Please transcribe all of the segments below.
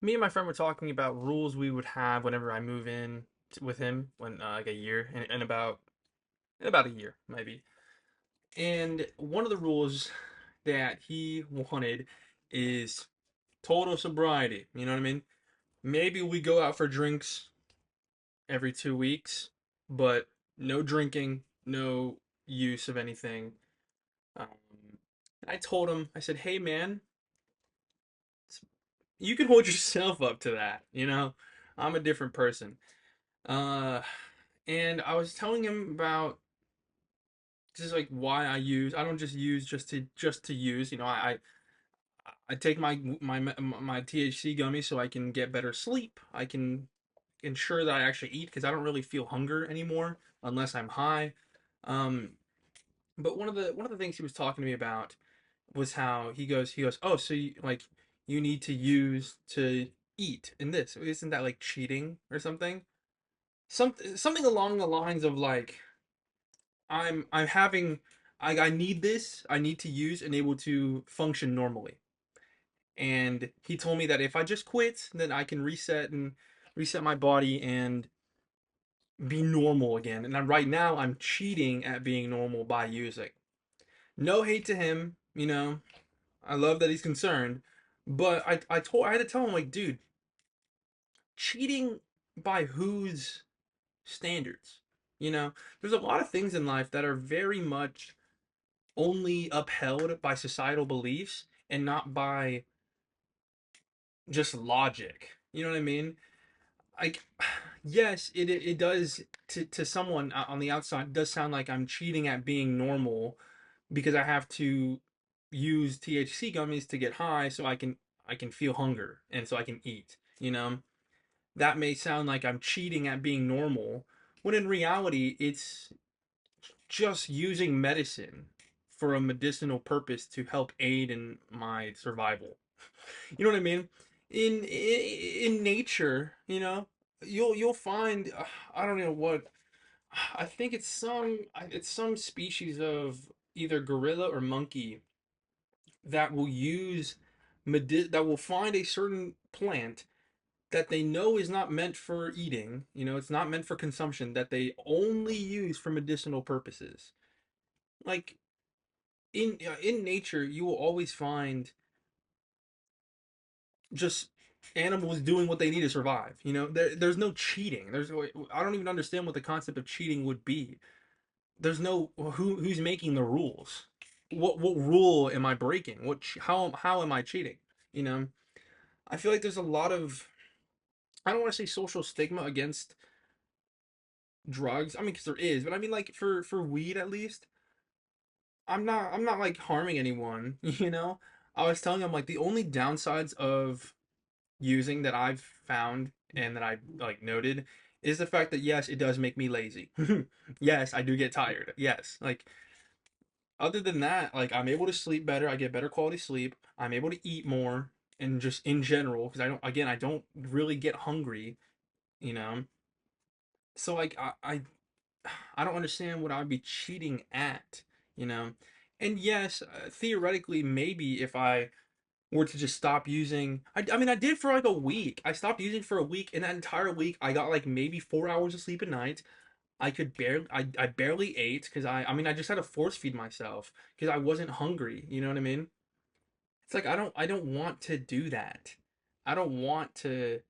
me and my friend were talking about rules we would have whenever I move in with him when like a year in about a year maybe. And one of the rules that he wanted is total sobriety. You know what I mean? Maybe we go out for drinks every 2 weeks, but no drinking, no use of anything. Um, I told him, I said, "Hey man, you can hold yourself up to that. I'm a different person." Uh, and I was telling him about just like why I use. I don't just use just to use. I take my THC gummies so I can get better sleep. I can ensure that I actually eat because I don't really feel hunger anymore unless I'm high. Um, but one of the things he was talking to me about was how he goes, oh, so you need to use to eat in this. Isn't that like cheating or something? Something along the lines of like I'm having I need this. I need to use and able to function normally. And he told me that if I just quit, then I can reset my body and be normal again. And right now I'm cheating at being normal by using. No hate to him, I love that he's concerned, but I had to tell him like, dude, cheating by whose standards? There's a lot of things in life that are very much only upheld by societal beliefs and not by just logic. You know what I mean? Like, yes, it does to someone on the outside does sound like I'm cheating at being normal because I have to use THC gummies to get high so I can feel hunger and so I can eat. That may sound like I'm cheating at being normal when in reality it's just using medicine for a medicinal purpose to help aid in my survival. You know what I mean? In nature, you'll find I don't know what I think it's some species of either gorilla or monkey that will use that will find a certain plant that they know is not meant for eating, it's not meant for consumption, that they only use for medicinal purposes. Like in nature, you will always find just animals doing what they need to survive. There's no cheating. I don't even understand what the concept of cheating would be. There's no who's making the rules. What rule am I breaking? How am I cheating? You know, I feel like there's a lot of I don't want to say social stigma against drugs. I mean, because there is, but I mean like for weed at least. I'm not like harming anyone. I was telling them like the only downsides of using that I've found and that I like noted is the fact that yes, it does make me lazy. Yes, I do get tired. Yes, like other than that, like I'm able to sleep better. I get better quality sleep. I'm able to eat more and just in general because I don't really get hungry. You know, so like I don't understand what I'd be cheating at. You know, and yes, theoretically, maybe if I were to just stop using. I mean, I did for like a week. I stopped using for a week, and that entire week, I got like maybe 4 hours of sleep a night. I barely ate because I mean, I just had to force feed myself because I wasn't hungry. You know what I mean? It's like I don't want to do that. I don't want to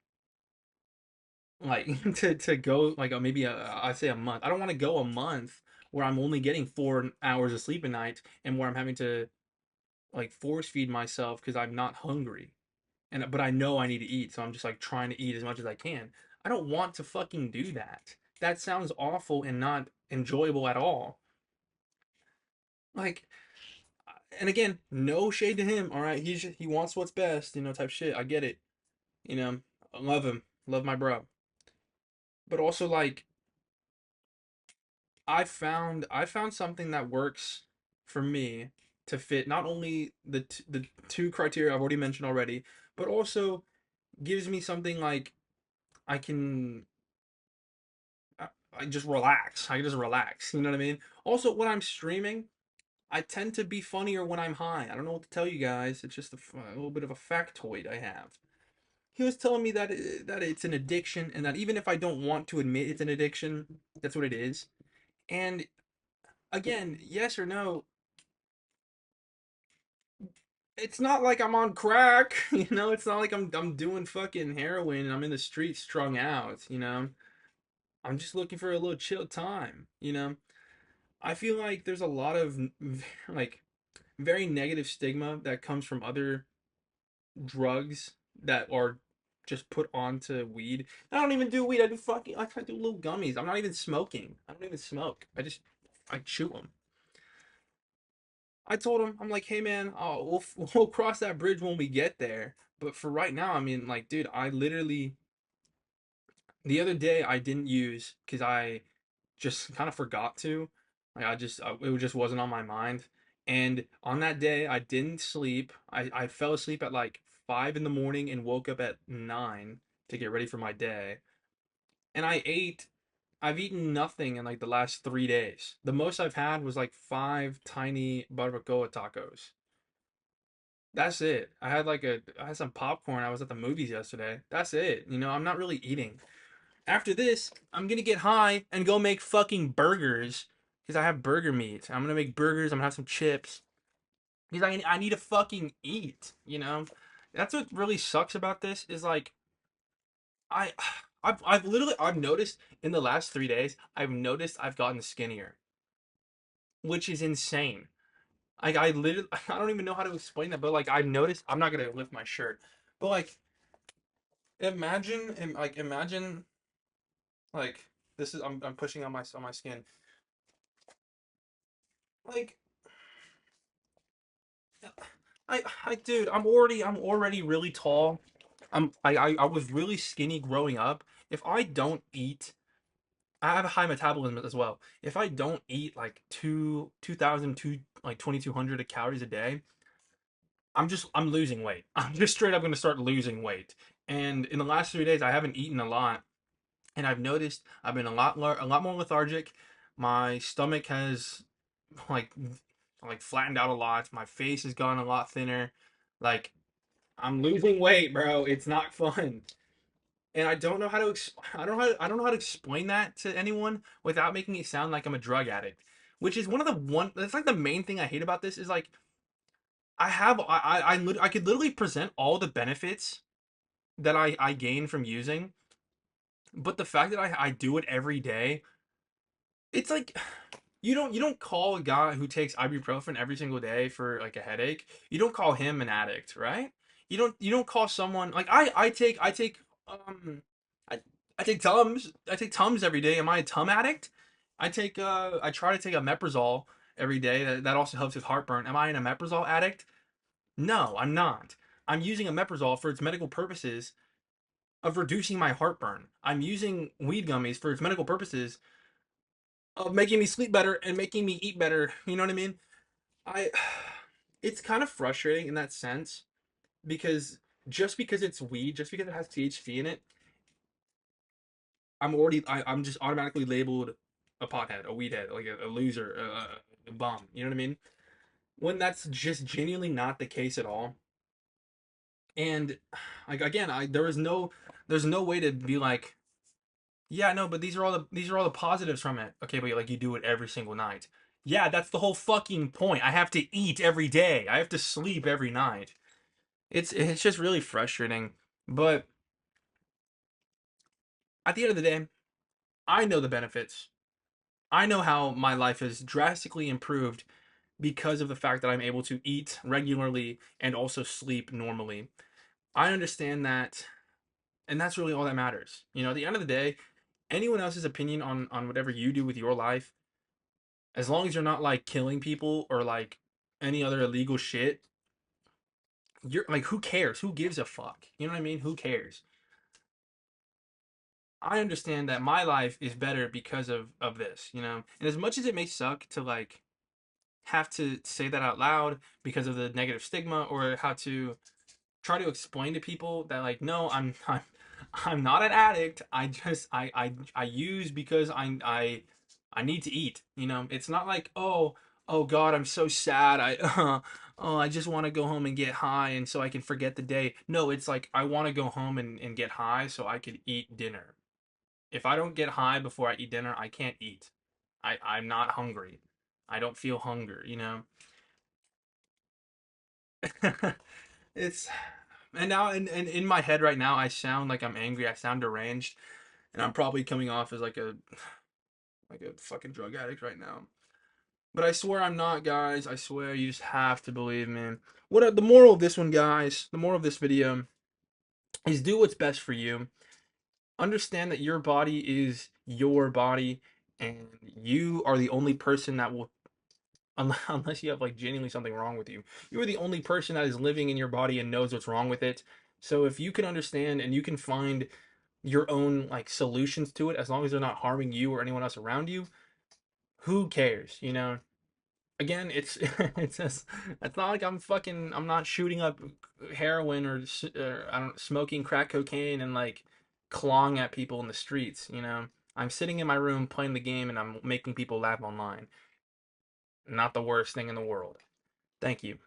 like to go like maybe I'd say a month. I don't want to go a month where I'm only getting 4 hours of sleep a night and where I'm having to like force feed myself because I'm not hungry. But I know I need to eat, so I'm just like trying to eat as much as I can. I don't want to fucking do that. That sounds awful and not enjoyable at all. Like, and again, no shade to him. All right, he wants what's best, type shit. I get it. You know, I love him, love my bro. But also like, I found something that works for me to fit not only the two criteria I've already mentioned already, but also gives me something like I can I, I just relax. I just relax. You know what I mean? Also, when I'm streaming, I tend to be funnier when I'm high. I don't know what to tell you guys. It's just a little bit of a factoid I have. he was telling me that that it's an addiction, and that even if I don't want to admit it's an addiction, that's what it is. And again, yes or no, it's not like I'm on crack, you know. It's not like I'm doing fucking heroin and I'm in the streets strung out, you know. I'm just looking for a little chill time, you know. I feel like there's a lot of like very negative stigma that comes from other drugs that are just put onto weed. I don't even do weed. I do fucking I do little gummies. I'm not even smoking. I don't even smoke. I chew them. I told him, I'm like, hey man, we'll cross that bridge when we get there. But for right now, I mean, like, dude, I literally the other day I didn't use because I just kind of forgot to. Like it just wasn't on my mind. And on that day, I didn't sleep. I fell asleep at like 5 in the morning and woke up at 9 to get ready for my day. And I've eaten nothing in like the last 3 days. The most I've had was like five tiny barbacoa tacos. That's it. I had some popcorn. I was at the movies yesterday. That's it. You know, I'm not really eating. After this, I'm gonna get high and go make fucking burgers because I have burger meat. I'm gonna make burgers. I'm gonna have some chips because I need to fucking eat. You know, that's what really sucks about this is like I I've literally I've noticed in the last 3 days I've noticed I've gotten skinnier, which is insane. Like I literally I don't even know how to explain that, but like I've noticed I'm not gonna lift my shirt, but like imagine like this is I'm pushing on my skin like dude, I'm already really tall. I was really skinny growing up. If I don't eat, I have a high metabolism as well. If I don't eat like 2,000 like 2,200 calories a day, I'm losing weight. I'm just straight up gonna start losing weight. And in the last 3 days, I haven't eaten a lot, and I've noticed I've been a lot more lethargic. My stomach has like flattened out a lot. My face has gone a lot thinner. Like I'm losing weight, bro. It's not fun. And I don't know how to I don't know how to explain that to anyone without making it sound like I'm a drug addict. Which is one that's like the main thing I hate about this is like I could literally present all the benefits that I gain from using, but the fact that I do it every day, it's like you don't call a guy who takes ibuprofen every single day for like a headache. You don't call him an addict, right? You don't call someone like um I I take Tums. I take Tums every day. Am I a Tum addict? I try to take a Meprazole every day. That also helps with heartburn. Am I an omeprazole addict? No, I'm not. I'm using a Meprazole for its medical purposes of reducing my heartburn. I'm using weed gummies for its medical purposes of making me sleep better and making me eat better. You know what I mean? I it's kind of frustrating in that sense because just because it's weed, just because it has THC in it, I'm just automatically labeled a pothead, a weed head, like a loser, a bum. You know what I mean? When that's just genuinely not the case at all. And like again, I there's no way to be like, yeah, no, but these are all the positives from it. Okay, but like you do it every single night. Yeah, that's the whole fucking point. I have to eat every day. I have to sleep every night. It's just really frustrating. But at the end of the day, I know the benefits. I know how my life has drastically improved because of the fact that I'm able to eat regularly and also sleep normally. I understand that, and that's really all that matters. You know, at the end of the day, anyone else's opinion on whatever you do with your life, as long as you're not like killing people or like any other illegal shit, you're like who cares? Who gives a fuck? You know what I mean? Who cares? I understand that my life is better because of this, you know. And as much as it may suck to like have to say that out loud because of the negative stigma or how to try to explain to people that like no, I'm not an addict. I use because I need to eat, you know. It's not like, "Oh, oh God, I'm so sad. Oh, I just want to go home and get high, and so I can forget the day. No, it's like I want to go home and get high so I could eat dinner. If I don't get high before I eat dinner, I can't eat. I'm not hungry. I don't feel hunger, you know? It's and now and in my head right now I sound like I'm angry, I sound deranged, and I'm probably coming off as like a fucking drug addict right now. But I swear I'm not, guys. I swear you just have to believe me. The moral of this one, guys? The moral of this video is do what's best for you. Understand that your body is your body, and you are the only person that will, unless you have like genuinely something wrong with you, you are the only person that is living in your body and knows what's wrong with it. So if you can understand and you can find your own like solutions to it, as long as they're not harming you or anyone else around you, who cares, you know? Again, it's it's just it's not like I'm not shooting up heroin or I don't smoking crack cocaine and like clawing at people in the streets, you know. I'm sitting in my room playing the game and I'm making people laugh online. Not the worst thing in the world. Thank you.